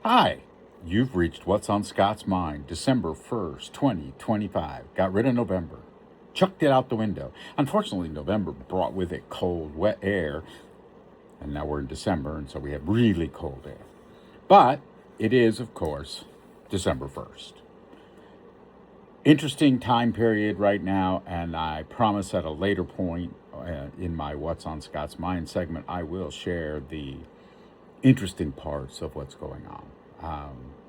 Hi, you've reached What's on Scott's Mind, December 1st, 2025. Got rid of November. Chucked it out the window. Unfortunately, November brought with it cold, wet air, and now we're in December, and so we have really cold air. But it is, of course, December 1st. Interesting time period right now, and I promise at a later point in my What's on Scott's Mind segment, I will share the interesting parts of what's going on.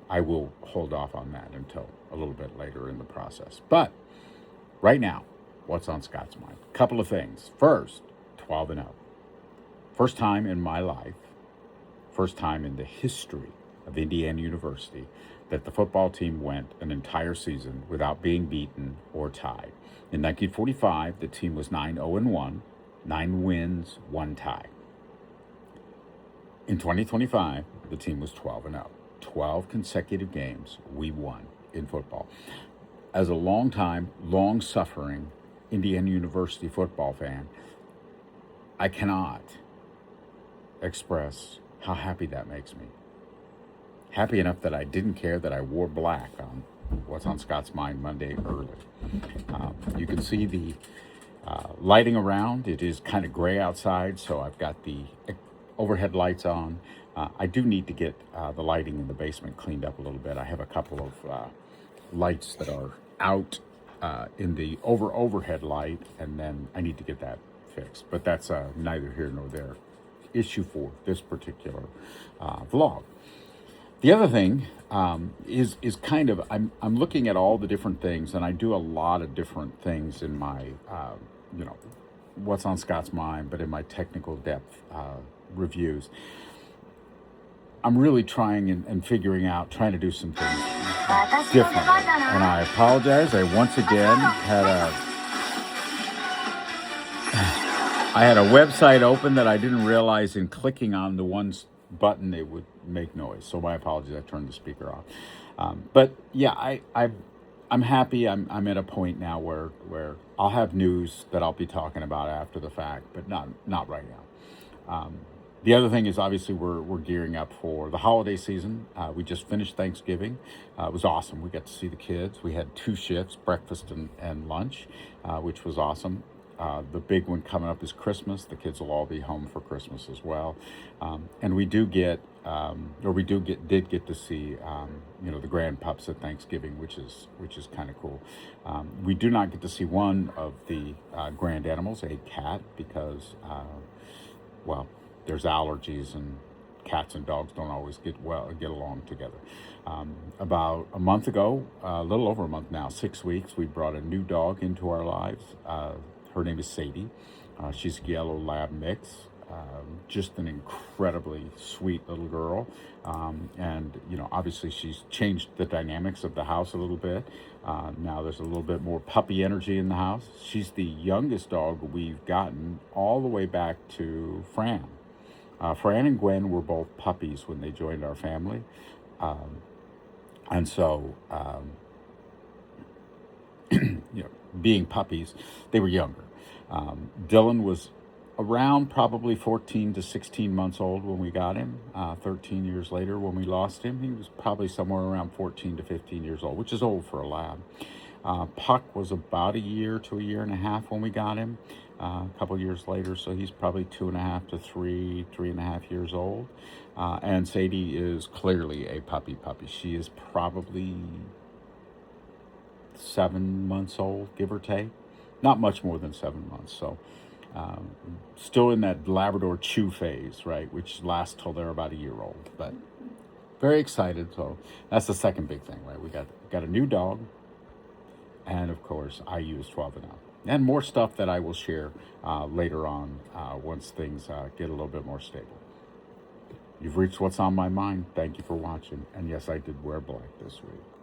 I will hold off on that until a little bit later in the process. But right now, what's on Scott's mind? A couple of things. First, 12 and 0. First time in my life, first time in the history of Indiana University that the football team went an entire season without being beaten or tied. In 1945, the team was 9-0-1, 9 wins, 1 tie. In 2025, the team was 12 and 0. 12 consecutive games we won in football. As a long-time, long-suffering Indiana University football fan, I cannot express how happy that makes me. Happy enough that I didn't care that I wore black on What's on Scott's Mind Monday early. You can see the lighting around. It is kind of gray outside, so I've got the overhead lights on. I do need to get the lighting in the basement cleaned up a little bit. I have a couple of lights that are out in the overhead light, and then I need to get that fixed. But that's neither here nor there issue for this particular vlog. The other thing is kind of I'm looking at all the different things, and I do a lot of different things in my What's on Scott's Mind, but in my technical depth reviews. I'm really trying and figuring out, trying to do some things differently. And I apologize. I once again had a website open that I didn't realize in clicking on the one button it would make noise. So my apologies. I turned the speaker off. But yeah, I'm happy. I'm at a point now where I'll have news that I'll be talking about after the fact, but not right now. The other thing is obviously we're gearing up for the holiday season. We just finished Thanksgiving. It was awesome. We got to see the kids. We had 2 shifts, breakfast and lunch, which was awesome. The big one coming up is Christmas. The kids will all be home for Christmas as well. And we did get to see the grand pups at Thanksgiving, which is kind of cool. We do not get to see one of the grand animals, a cat, because there's allergies, and cats and dogs don't always get along together. About a month ago, a little over a month now, 6 weeks, we brought a new dog into our lives. Her name is Sadie. She's a yellow lab mix. Just an incredibly sweet little girl. And obviously she's changed the dynamics of the house a little bit. Now there's a little bit more puppy energy in the house. She's the youngest dog we've gotten all the way back to Fran. Fran and Gwen were both puppies when they joined our family. And so, being puppies, they were younger. Dylan was around probably 14 to 16 months old when we got him. 13 years later when we lost him, he was probably somewhere around 14 to 15 years old, which is old for a lab. Puck was about a year to a year and a half when we got him. A couple years later, so he's probably 2.5 to 3.5 years old. And Sadie is clearly a puppy. She is probably 7 months old, give or take. Not much more than 7 months. So still in that Labrador chew phase, right, which lasts till they're about a year old. But very excited. So that's the second big thing, right? We got a new dog, and of course IU is 12 and 0. And more stuff that I will share later on once things get a little bit more stable. You've reached What's on My Mind. Thank you for watching. And yes, I did wear black this week.